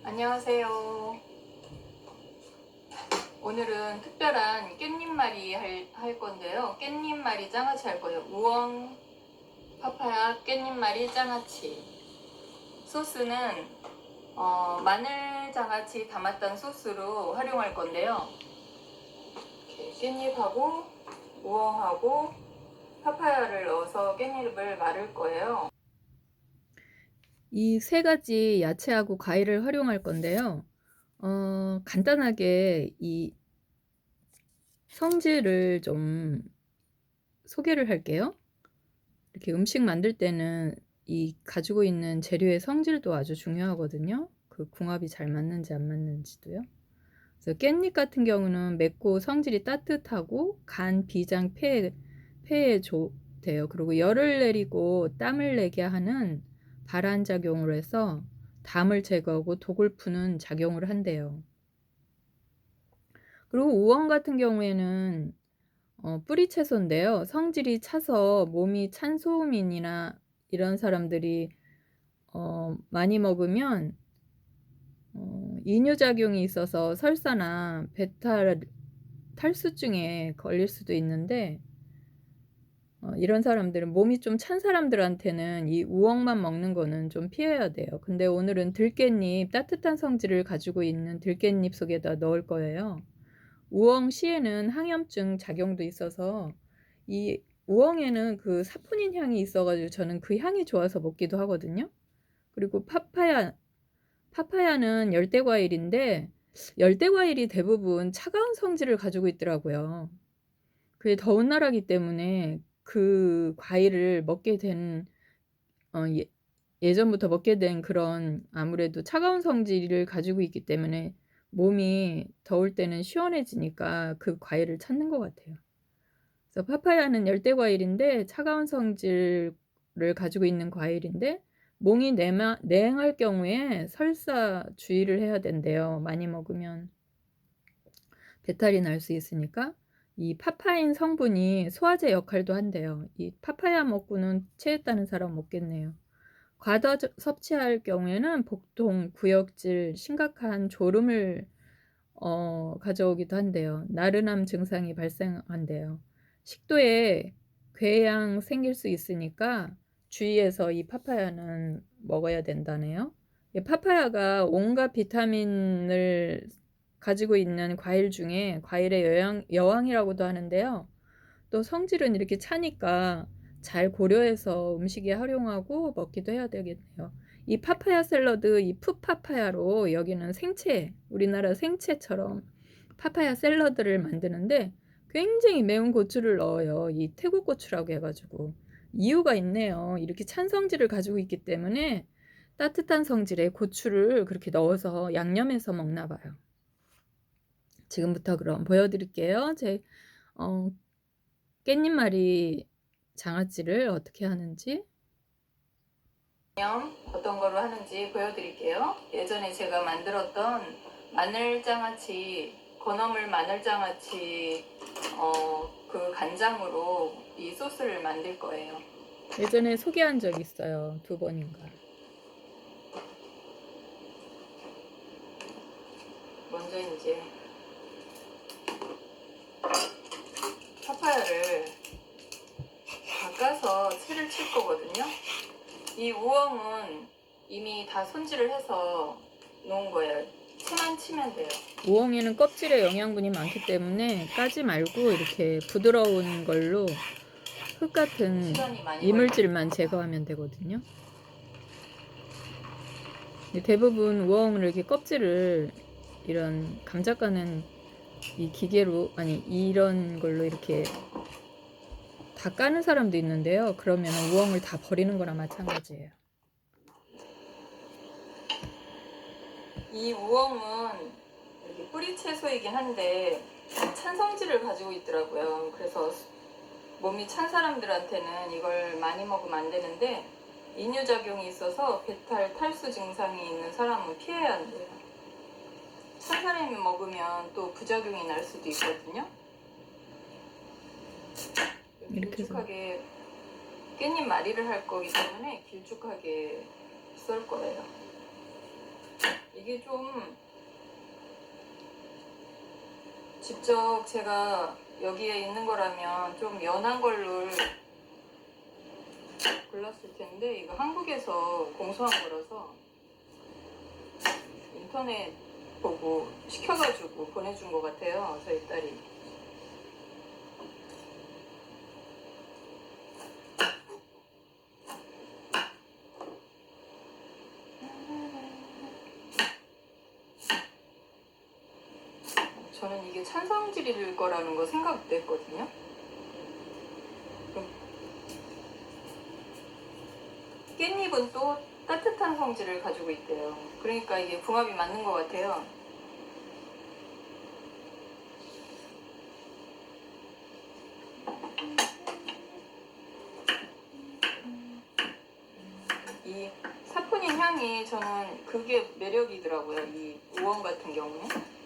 안녕하세요. 오늘은 특별한 깻잎말이 할 건데요. 깻잎말이 장아찌 할 거예요. 우엉, 파파야, 깻잎말이 장아찌. 소스는 마늘 장아찌 담았던 소스로 활용할 건데요. 이렇게 깻잎하고 우엉하고 파파야를 넣어서 깻잎을 말을 거예요. 이 세 가지 야채하고 과일을 활용할 건데요. 간단하게 이 성질을 좀 소개를 할게요. 이렇게 음식 만들 때는 이 가지고 있는 재료의 성질도 아주 중요하거든요. 그 궁합이 잘 맞는지 안 맞는지도요. 그래서 깻잎 같은 경우는 맵고 성질이 따뜻하고 간, 비장, 폐에 좋대요. 그리고 열을 내리고 땀을 내게 하는 발환작용을 해서 담을 제거하고 독을 푸는 작용을 한대요. 그리고 우엉 같은 경우에는 뿌리 채소인데요. 성질이 차서 몸이 찬소민이나 이런 사람들이 많이 먹으면 이뇨작용이 있어서 설사나 배탈 탈수증에 걸릴 수도 있는데 이런 사람들은 몸이 좀 찬 사람들한테는 이 우엉만 먹는 거는 좀 피해야 돼요. 근데 오늘은 들깻잎 따뜻한 성질을 가지고 있는 들깻잎 속에다 넣을 거예요. 우엉 씨에는 항염증 작용도 있어서 이 우엉에는 그 사포닌 향이 있어 가지고 저는 그 향이 좋아서 먹기도 하거든요. 그리고 파파야는 열대 과일인데 열대 과일이 대부분 차가운 성질을 가지고 있더라고요. 그게 더운 나라기 때문에 그 과일을 먹게 된 어 예 예전부터 먹게 된 그런 아무래도 차가운 성질을 가지고 있기 때문에 몸이 더울 때는 시원해지니까 그 과일을 찾는 것 같아요. 그래서 파파야는 열대 과일인데 차가운 성질을 가지고 있는 과일인데 몸이 냉할 경우에 설사 주의를 해야 된대요. 많이 먹으면 배탈이 날 수 있으니까. 이 파파인 성분이 소화제 역할도 한대요. 이 파파야 먹고는 체했다는 사람 없겠네요. 과다 섭취할 경우에는 복통, 구역질, 심각한 졸음을 가져오기도 한대요. 나른함 증상이 발생한대요. 식도에 궤양 생길 수 있으니까 주의해서 이 파파야는 먹어야 된다네요. 이 파파야가 온갖 비타민을 가지고 있는 과일 중에 과일의 여왕이라고도 하는데요. 또 성질은 이렇게 차니까 잘 고려해서 음식에 활용하고 먹기도 해야 되겠네요. 이 파파야 샐러드, 이 풋파파야로 여기는 생채, 우리나라 생채처럼 파파야 샐러드를 만드는데 굉장히 매운 고추를 넣어요. 이 태국 고추라고 해 가지고. 이유가 있네요. 이렇게 찬 성질을 가지고 있기 때문에 따뜻한 성질의 고추를 그렇게 넣어서 양념해서 먹나 봐요. 지금부터 그럼 보여 드릴게요. 제 어 깻잎말이 장아찌를 어떻게 하는지. 어떤 거로 하는지 보여드릴게요. 예전에 제가 만들었던 마늘장아찌, 건어물 마늘장아찌 그 간장으로 이 소스를 만들 거예요. 예전에 소개한 적 있어요. 2번인가. 먼저 이제 파파야를 닦아서 채를 칠 거거든요. 이 우엉은 이미 다 손질을 해서 놓은 거예요. 채만 치면 돼요. 우엉에는 껍질에 영양분이 많기 때문에 까지 말고 이렇게 부드러운 걸로 흙 같은 이물질만 제거하면 되거든요. 대부분 우엉을 이렇게 껍질을 이런 감자 까는 이 기계로, 아니 이런 걸로 이렇게 다 까는 사람도 있는데요. 그러면 우엉을 다 버리는 거랑 마찬가지예요. 이 우엉은 이렇게 뿌리 채소이긴 한데 찬 성질을 가지고 있더라고요. 그래서 몸이 찬 사람들한테는 이걸 많이 먹으면 안 되는데 이뇨작용이 있어서 배탈, 탈수 증상이 있는 사람은 피해야 한대요. 찬 사람이 먹으면 또 부작용이 날 수도 있거든요. 이렇게 길쭉하게 깻잎 마리를 할 거기 때문에 길쭉하게 썰 거예요. 이게 이게 좀 직접 제가 여기에 있는 거라면 좀 연한 걸로 골랐을 텐데 이거 한국에서 공수한 거라서 인터넷 보고 시켜가지고 보내준 것 같아요, 저희 딸이. 저는 이게 찬성질일 거라는 거 생각 못 했거든요. 깻잎은 또 따뜻한 성질을 가지고 있대요. 그러니까 이게 궁합이 맞는 것 같아요. 이 사포닌 향이 저는 그게 매력이더라고요. 이 우엉 같은 경우는.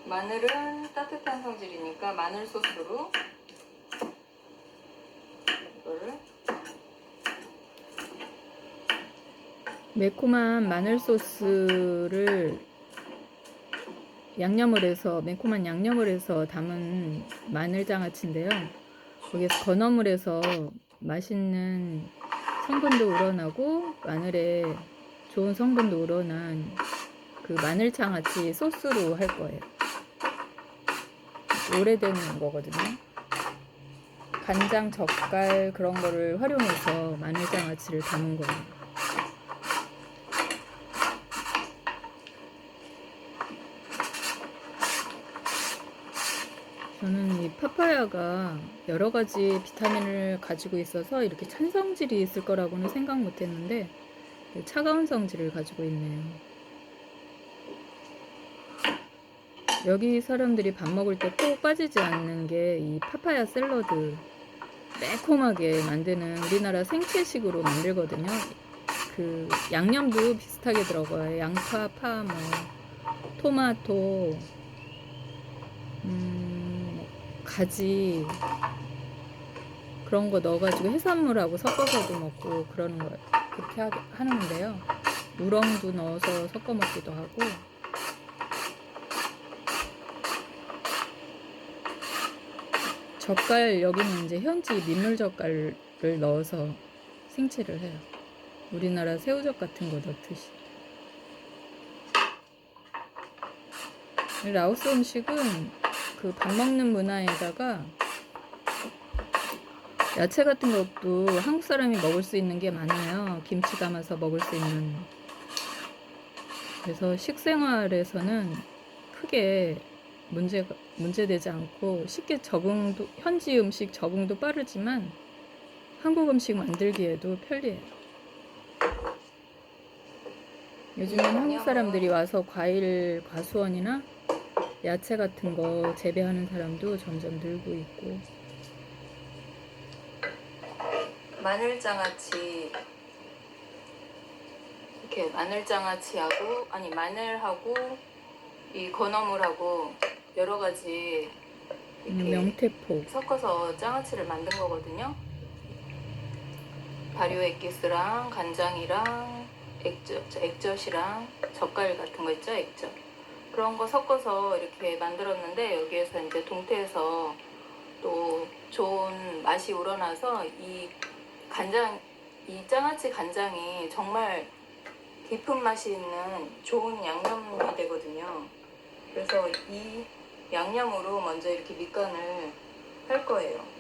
마늘은 따뜻한 성질이니까 마늘 소스로 이거를 매콤한 마늘 소스를 양념을 해서 매콤한 양념을 해서 담은 마늘 장아찌인데요. 거기에서 건어물 해서 맛있는 성분도 우러나고 마늘에 좋은 성분도 우러난 그 마늘 장아찌 소스로 할 거예요. 오래된 거거든요. 간장, 젓갈 그런 거를 활용해서 마늘 장아찌를 담은 거예요. 저는 이 파파야가 여러 가지 비타민을 가지고 있어서 이렇게 찬 성질이 있을 거라고는 생각 못 했는데 차가운 성질을 가지고 있네요. 여기 사람들이 밥 먹을 때 꼭 빠지지 않는 게 이 파파야 샐러드. 매콤하게 만드는 우리나라 생채식으로 만들거든요. 그 양념도 비슷하게 들어가요. 양파, 파, 뭐 토마토, 가지 그런 거 넣어가지고 해산물하고 섞어서도 먹고 그러는 거 그렇게 하는데요. 우렁도 넣어서 섞어 먹기도 하고. 젓갈 여기는 이제 현지 민물 젓갈을 넣어서 생채를 해요. 우리나라 새우젓 같은 거 넣듯이. 라오스 음식은 그 밥 먹는 문화에다가 야채 같은 것도 한국 사람이 먹을 수 있는 게 많아요. 김치 담아서 먹을 수 있는. 그래서 식생활에서는 크게 문제되지 않고 쉽게 적응도, 현지 음식 적응도 빠르지만 한국 음식 만들기에도 편리해요. 요즘엔 한국 사람들이 와서 과일 과수원이나 야채 같은 거 재배하는 사람도 점점 늘고 있고. 마늘장아찌 이렇게 마늘장아찌하고 아니 마늘하고 이 건어물하고 여러 가지 이렇게 명태포 섞어서 장아찌를 만든 거거든요. 발효 액기스랑 간장이랑 액젓이랑 젓갈 같은 거 있죠, 액젓. 그런 거 섞어서 이렇게 만들었는데 여기에서 이제 동태에서 또 좋은 맛이 우러나서 이 장아찌 간장이 정말 깊은 맛이 있는 좋은 양념이 되거든요. 그래서 이 양념으로 먼저 이렇게 밑간을 할 거예요.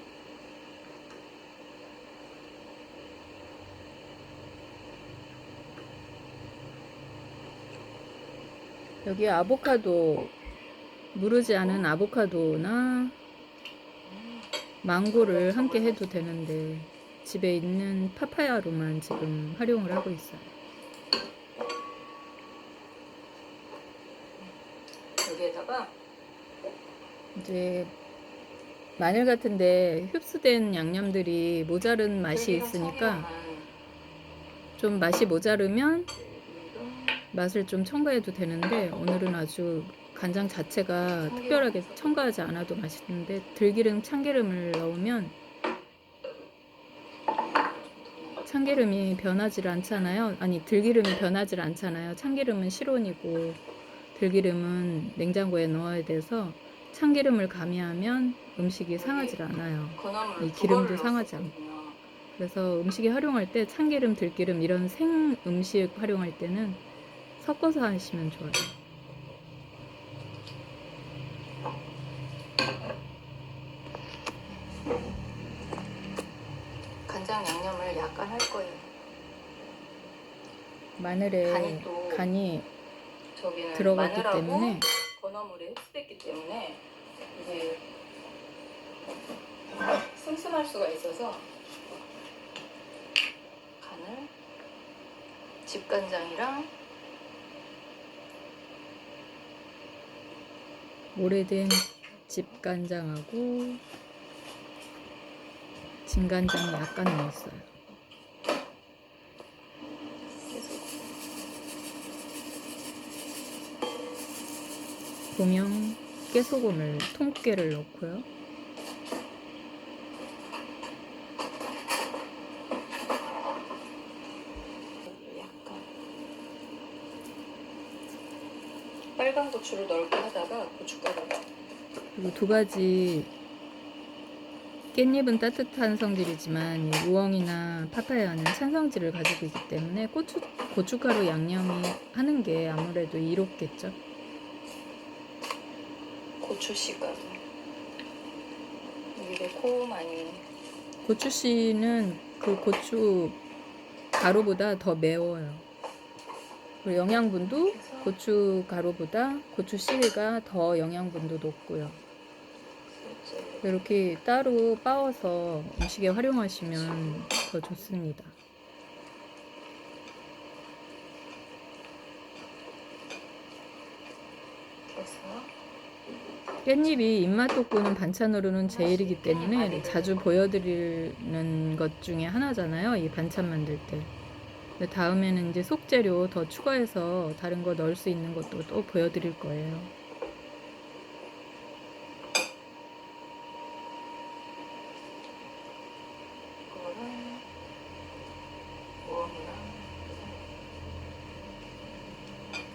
여기 아보카도, 무르지 않은 아보카도나 망고를 함께 해도 되는데 집에 있는 파파야로만 지금 활용을 하고 있어요. 여기에다가 이제 마늘 같은데 흡수된 양념들이 모자른 맛이 있으니까 좀 맛이 모자르면 맛을 좀 첨가해도 되는데 오늘은 아주 간장 자체가 특별하게 첨가하지 않아도 맛있는데 들기름, 참기름을 넣으면 참기름이 변하지 않잖아요. 아니, 들기름이 변하지 않잖아요. 참기름은 실온이고 들기름은 냉장고에 넣어야 돼서 참기름을 가미하면 음식이 상하지 않아요. 이 기름도 상하지 않고. 그래서 음식에 활용할 때 참기름, 들기름 이런 생 음식 활용할 때는 섞어서 하시면 좋아요. 간장 양념을 약간 할 거예요. 마늘에 간이 저기는 들어갔기 마늘하고 때문에 건어물에 흡수됐기 때문에 이게 슴슴할 수가 있어서 간을 집간장이랑 오래된 집간장하고 진간장이 약간 넣었어요. 고명, 깨소금을 통깨를 넣고요. 약간 빨간 고추를 넣을까 하다가 고춧가루를 그리고 두 가지, 깻잎은 따뜻한 성질이지만 이 우엉이나 파파야는 찬 성질을 가지고 있기 때문에 고춧가루 양념이 하는 게 아무래도 이롭겠죠. 고추씨가루 이게 매콤하니 고추씨는 그 고추 가루보다 더 매워요. 그리고 영양분도 고추 가루보다 고추씨가 더 영양분도 높고요. 이렇게 따로 빻아서 음식에 활용하시면 더 좋습니다. 깻잎이 입맛 돋구는 반찬으로는 제일이기 때문에 자주 보여드리는 것 중에 하나잖아요. 이 반찬 만들 때. 근데 다음에는 이제 속재료 더 추가해서 다른 거 넣을 수 있는 것도 또 보여드릴 거예요.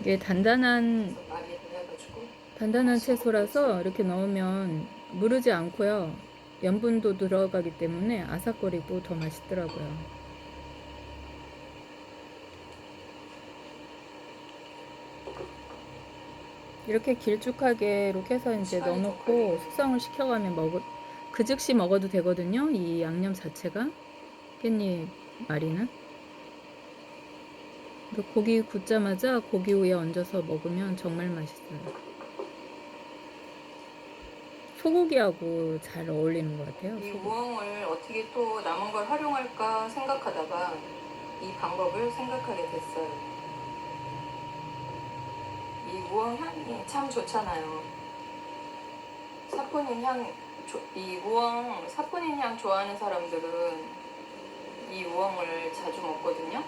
이게 단단한 채소라서 이렇게 넣으면 무르지 않고요. 염분도 들어가기 때문에 아삭거리고 더 맛있더라고요. 이렇게 길쭉하게 이렇게 해서 이제 넣어놓고 숙성을 시켜가면 그 즉시 먹어도 되거든요. 이 양념 자체가 깻잎 말이는. 고기 굽자마자 고기 위에 얹어서 먹으면 정말 맛있어요. 소고기하고 잘 어울리는 것 같아요. 이 우엉을 어떻게 또 남은 걸 활용할까 생각하다가 이 방법을 생각하게 됐어요. 이 우엉 향이 참 좋잖아요. 이 우엉 사포닌 향 좋아하는 사람들은 이 우엉을 자주 먹거든요.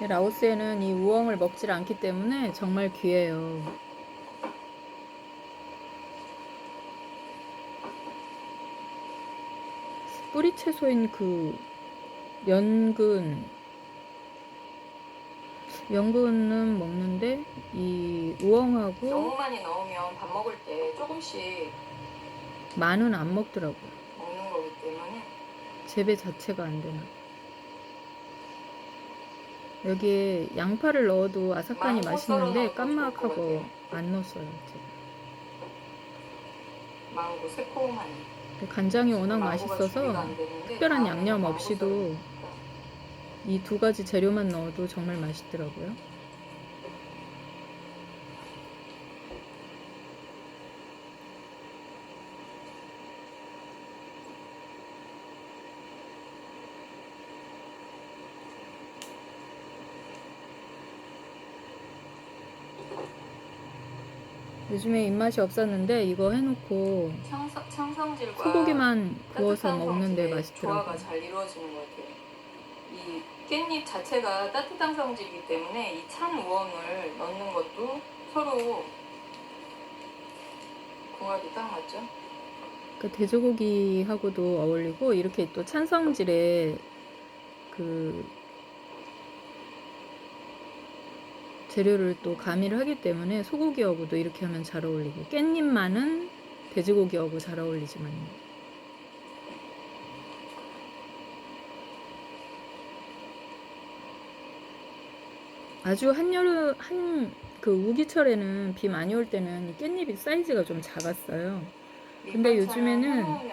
라오스에는 이 우엉을 먹질 않기 때문에 정말 귀해요. 뿌리 채소인 그 연근은 먹는데 이 우엉하고 너무 많이 넣으면 밥 먹을 때 조금씩 마는 안 먹더라고요. 먹는 거기 때문에 재배 자체가 안 되나. 여기에 양파를 넣어도 아삭하니 맛있는데 깐막하고 안 넣었어요. 제가. 망고 새콤하니. 간장이 워낙 맛있어서 특별한 양념 없이도 이 두 가지 재료만 넣어도 정말 맛있더라고요. 요즘에 입맛이 없었는데 이거 해놓고 창성질과 소고기만 구워서 먹는데 맛있더라고요. 조화가 잘 이루어지는 것 같아요. 이 깻잎 자체가 따뜻한 성질이기 때문에 이 찬 우엉을 넣는 것도 서로 궁합이 딱 맞죠? 그 돼지고기하고도 어울리고 이렇게 또 찬성질에 그 재료를 또 가미를 하기 때문에 소고기하고도 이렇게 하면 잘 어울리고 깻잎만은 돼지고기하고 잘 어울리지만요. 아주 한여름 그 우기철에는 비 많이 올 때는 이 깻잎이 사이즈가 좀 작았어요. 근데 밑반찬을 요즘에는 해놓으면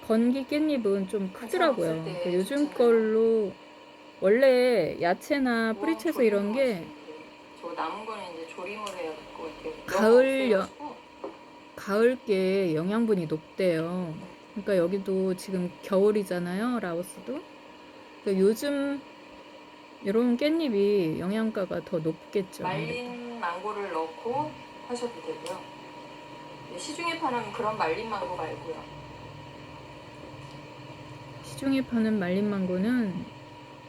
건기 깻잎은 좀 크더라고요. 없을 때 그 요즘 좋잖아요. 걸로 원래 야채나 우엉 뿌리채소 조림으로 이런 게 맛있는데 저 남은 거는 이제 조림으로 해야 될 것 같아요. 가을 너무 없어가지고. 가을께 영양분이 높대요. 그러니까 여기도 지금 겨울이잖아요, 라오스도. 그러니까 요즘 이런 깻잎이 영양가가 더 높겠죠. 아무래도. 말린 망고를 넣고 하셔도 되고요. 시중에 파는 그런 말린 망고 말고요. 시중에 파는 말린 망고는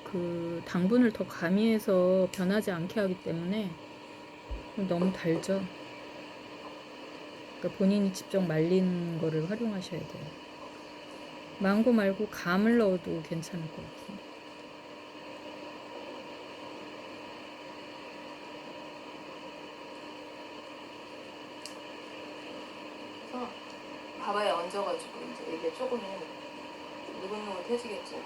그 당분을 더 가미해서 변하지 않게 하기 때문에 너무 달죠. 그러니까 본인이 직접 말린 거를 활용하셔야 돼요. 망고 말고 감을 넣어도 괜찮을 것 같아요. 그래서 밥에 얹어가지고 이제 이게 조금 누긋누긋해지겠죠.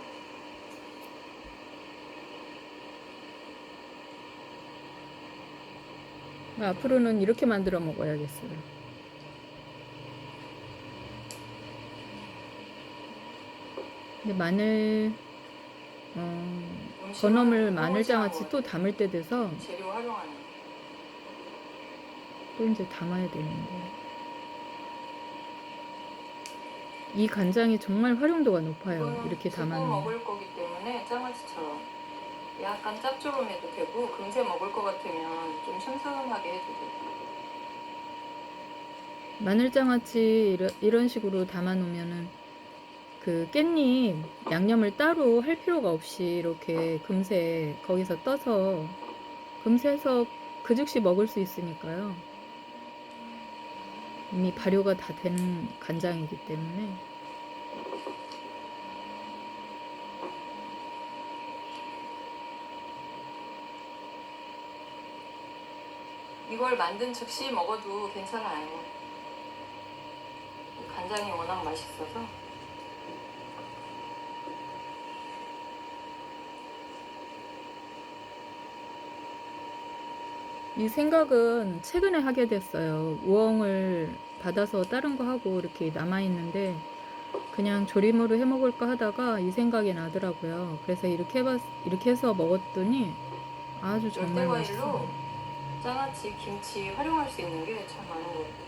앞으로는 이렇게 만들어 먹어야겠어요. 근데 마늘 건어물 마늘장아찌 또 담을 때 돼서 재료 활용하는 또 이제 담아야 되는데 이 간장이 정말 활용도가 높아요. 이렇게 두고 담아놓으면. 먹을 거기 때문에 장아찌처럼 약간 짭조름해도 되고 금세 먹을 것 같으면 좀 슴슴하게 해도 되고. 마늘장아찌 이런 식으로 담아놓으면은 그 깻잎 양념을 따로 할 필요가 없이 이렇게 금세 거기서 떠서 금세 해서 그 즉시 먹을 수 있으니까요. 이미 발효가 다 된 간장이기 때문에. 이걸 만든 즉시 먹어도 괜찮아요. 간장이 워낙 맛있어서. 이 생각은 최근에 하게 됐어요. 우엉을 받아서 다른 거 하고 이렇게 남아있는데 그냥 조림으로 해 먹을까 하다가 이 생각이 나더라고요. 그래서 이렇게 해서 먹었더니 아주 정말 열대과일로 맛있어요. 장아찌, 김치 활용할 수 있는 게 참 많은 것 같아요.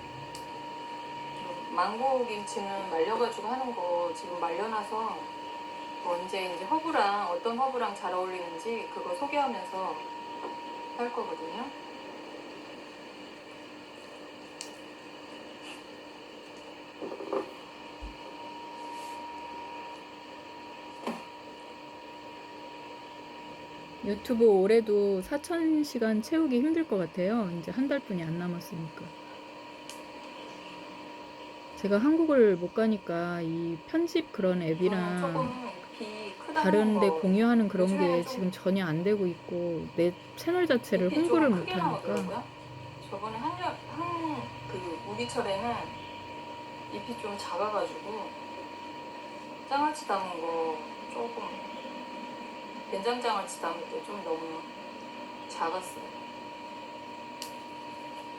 망고 김치는 말려가지고 하는 거 지금 말려놔서 언제 이제 허브랑 어떤 허브랑 잘 어울리는지 그거 소개하면서 할 거거든요. 유튜브 올해도 4,000시간 채우기 힘들 것 같아요. 이제 한 달뿐이 안 남았으니까. 제가 한국을 못 가니까 이 편집 그런 앱이랑 조금 잎이 크다는 다른데 거 공유하는 그런 게 요즘에는 좀 지금 전혀 안 되고 있고 내 채널 자체를 잎이 홍보를 좀 못 크게 하니까 나오더라고요. 저번에 그 우기철에는 잎이 좀 작아가지고 장아찌 담은 거 조금 된장장아찌 담을 때 좀 너무 작았어요.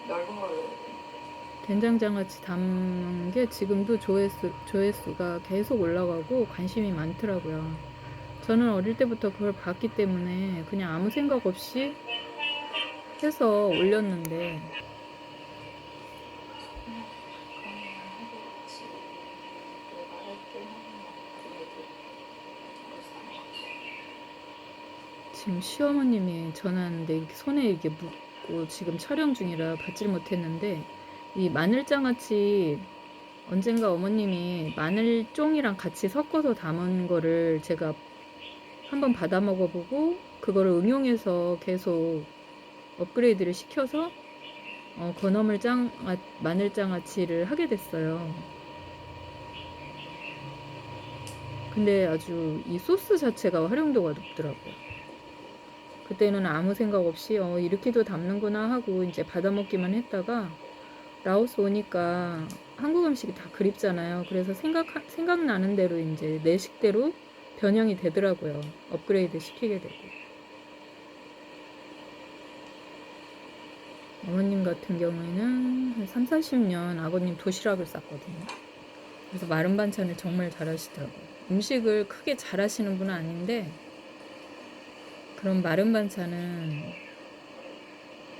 넓은 걸로 해야 돼요. 된장장아찌 담은 게 지금도 조회수가 계속 올라가고 관심이 많더라고요. 저는 어릴 때부터 그걸 봤기 때문에 그냥 아무 생각 없이 해서 올렸는데 지금 시어머님이 전화하는데 이렇게 손에 이게 묻고 지금 촬영 중이라 받질 못했는데 이 마늘장아찌 언젠가 어머님이 마늘종이랑 같이 섞어서 담은 거를 제가 한번 받아 먹어보고 그거를 응용해서 계속 업그레이드를 시켜서 마늘장아찌를 하게 됐어요. 근데 아주 이 소스 자체가 활용도가 높더라고요. 그때는 아무 생각 없이 이렇게도 담는구나 하고 이제 받아먹기만 했다가 라오스 오니까 한국 음식이 다 그립잖아요. 그래서 생각나는 대로 이제 내 식대로 변형이 되더라고요. 업그레이드 시키게 되고. 어머님 같은 경우에는 한 3, 40년 아버님 도시락을 쌌거든요. 그래서 마른 반찬을 정말 잘하시더라고요. 음식을 크게 잘하시는 분은 아닌데 그런 마른 반찬은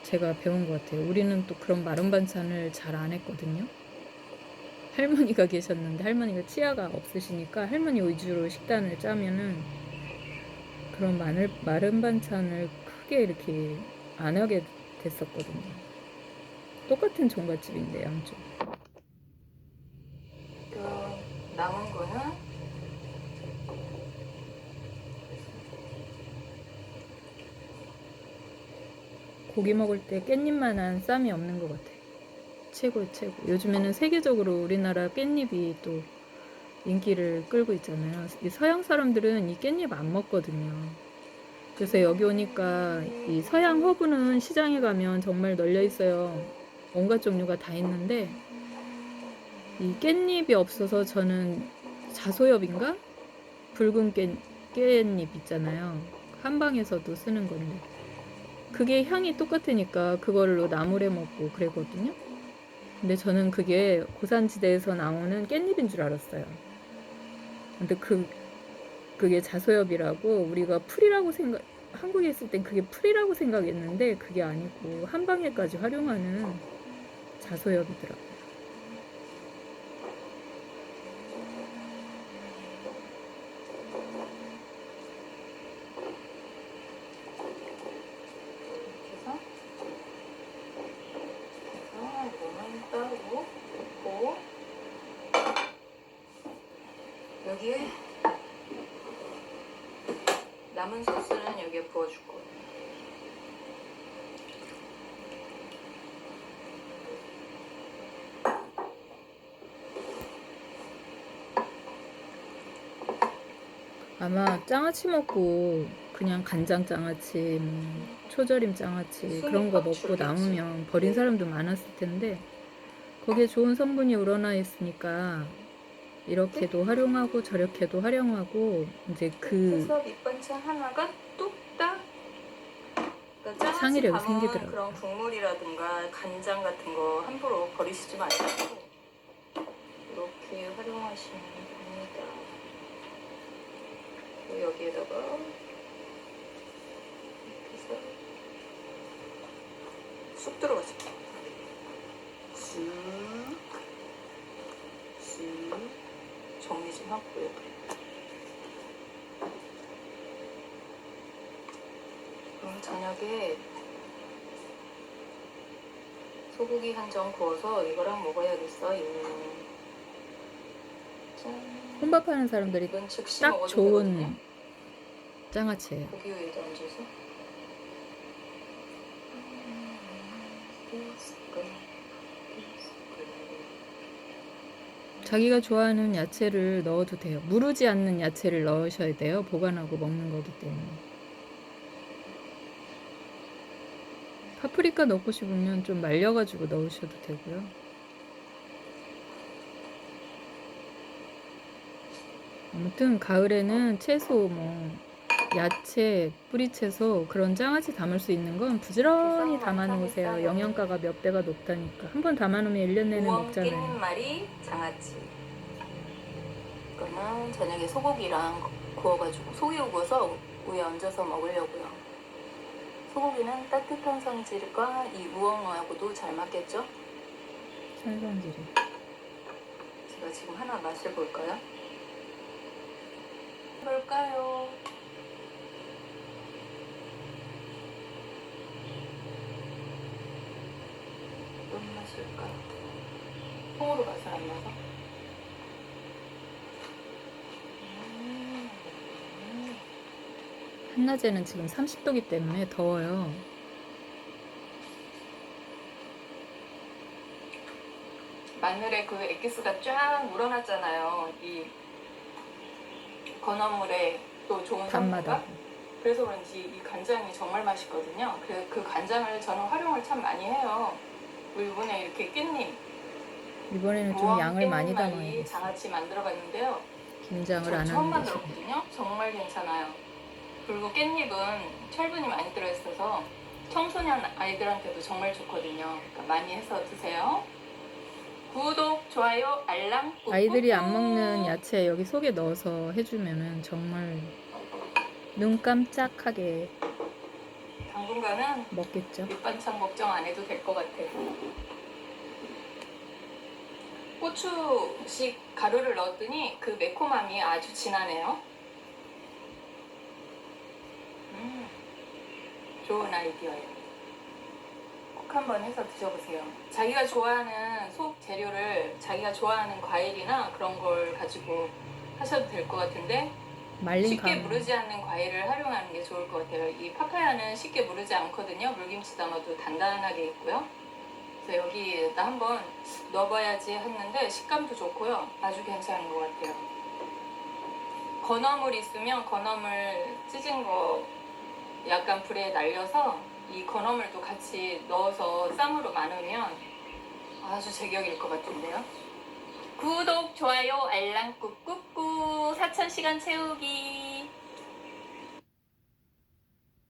제가 배운 것 같아요. 우리는 또 그런 마른 반찬을 잘 안 했거든요. 할머니가 계셨는데 할머니가 치아가 없으시니까 할머니 위주로 식단을 짜면은 그런 마른 반찬을 크게 이렇게 안 하게 됐었거든요. 똑같은 종갓집인데 양쪽. 그 남은 거는 고기 먹을 때 깻잎만한 쌈이 없는 것 같아요. 최고. 요즘에는 세계적으로 우리나라 깻잎이 또 인기를 끌고 있잖아요. 이 서양 사람들은 이 깻잎 안 먹거든요. 그래서 여기 오니까 이 서양 허브는 시장에 가면 정말 널려 있어요. 온갖 종류가 다 있는데 이 깻잎이 없어서 저는 자소엽인가? 붉은 깻잎 있잖아요. 한방에서도 쓰는 건데 그게 향이 똑같으니까 그걸로 나물에 먹고 그랬거든요. 근데 저는 그게 고산지대에서 나오는 깻잎인 줄 알았어요. 근데 그게 자소엽이라고 우리가 풀이라고 한국에 있을 땐 그게 풀이라고 생각했는데 그게 아니고 한방에까지 활용하는 자소엽이더라고요. 이거는 따로 놓고 여기에 남은 소스는 여기에 부어줄 거예요. 아마 장아찌 먹고 그냥 간장 장아찌, 초절임 장아찌 그런 거 먹고 남으면 버린 사람도 많았을 텐데 거기에 좋은 성분이 우러나 있으니까 이렇게도 활용하고 저렇게도 활용하고 이제 그래서 밑반찬 하나가 뚝딱 그러니까 장아찌 창의력이 담은 생기더라고요. 그런 국물이라든가 간장 같은 거 함부로 버리시지 마시고 이렇게 활용하시면 됩니다. 그리고 여기에다가 이렇게 해서 쑥 들어가죠. 쑥 정리 좀 하고요. 그럼 저녁에 소고기 한 점 구워서 이거랑 먹어야겠어요. 짠. 혼밥하는 사람들이 이건 즉시 딱 먹어도 좋은 되거든요. 장아찌예요. 고기 위에다 얹어서 자기가 좋아하는 야채를 넣어도 돼요. 무르지 않는 야채를 넣으셔야 돼요. 보관하고 먹는 거기 때문에. 파프리카 넣고 싶으면 좀 말려가지고 넣으셔도 되고요. 아무튼 가을에는 채소 야채, 뿌리채소 그런 장아찌 담을 수 있는 건 부지런히 담아놓으세요. 영양가가 몇 배가 높다니까. 한번 담아놓으면 1년 내내 우엉 먹잖아요. 깻잎말이 장아찌. 이거는 저녁에 소고기랑 구워가지고 소고기 구워서 위에 얹어서 먹으려고요. 소고기는 따뜻한 성질과 이 우엉하고도 잘 맞겠죠? 살감질이. 제가 지금 하나 마셔볼까요? 볼까요? 뭔 맛일까요? 통으로 맛을 안 나서? 한낮에는 지금 30도기 때문에 더워요. 마늘에 그 액기스가 쫙 우러났잖아요. 이 건어물에 또 좋은 성분과. 단맛하고. 그래서 그런지 이 간장이 정말 맛있거든요. 그 간장을 저는 활용을 참 많이 해요. 그리고 이번에 이렇게 깻잎, 이번에는 좀 우엉 양을 많이 깻잎말이 담아야겠어. 장아찌 만들어봤는데요. 김장을 저 안 처음 하는 대신에. 만들었거든요. 정말 괜찮아요. 그리고 깻잎은 철분이 많이 들어있어서 청소년 아이들한테도 정말 좋거든요. 그러니까 많이 해서 드세요. 구독, 좋아요, 알람 꾹꾹. 아이들이 안 먹는 야채 여기 속에 넣어서 해주면은 정말 눈 깜짝하게 당분간은 먹겠죠. 밑반찬 걱정 안 해도 될 것 같아요. 고추씩 가루를 넣었더니 그 매콤함이 아주 진하네요. 좋은 아이디어예요. 꼭 한번 해서 드셔보세요. 자기가 좋아하는 속 재료를 자기가 좋아하는 과일이나 그런 걸 가지고 하셔도 될 것 같은데 말린 쉽게 감. 무르지 않는 과일을 활용하는 게 좋을 것 같아요. 이 파파야는 쉽게 무르지 않거든요. 물김치 담아도 단단하게 있고요. 그래서 여기에다 한번 넣어봐야지 했는데 식감도 좋고요. 아주 괜찮은 것 같아요. 건어물 있으면 건어물 찢은 거 약간 불에 날려서 이 건어물도 같이 넣어서 쌈으로 많으면 아주 제격일 것 같은데요. 구독, 좋아요, 알람 꾹꾹꾹 4,000시간 채우기.